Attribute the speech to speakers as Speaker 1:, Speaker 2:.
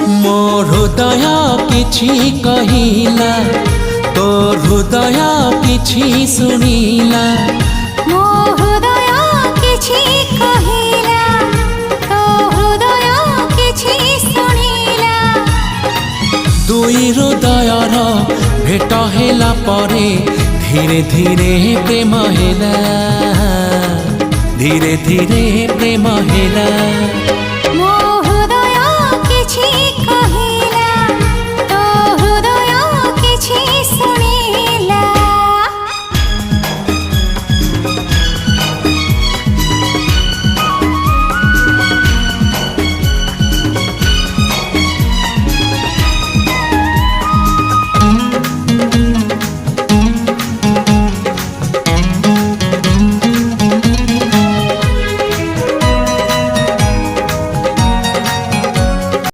Speaker 1: मो हृदय किछि कहिला तो हृदय किछि सुनिला।
Speaker 2: मो हृदय किछि कहिला तो हृदय किछि सुनिला।
Speaker 1: दुई हृदयर भेट हेला परे धीरे धीरे प्रेम हेला, धीरे धीरे प्रेम हेला।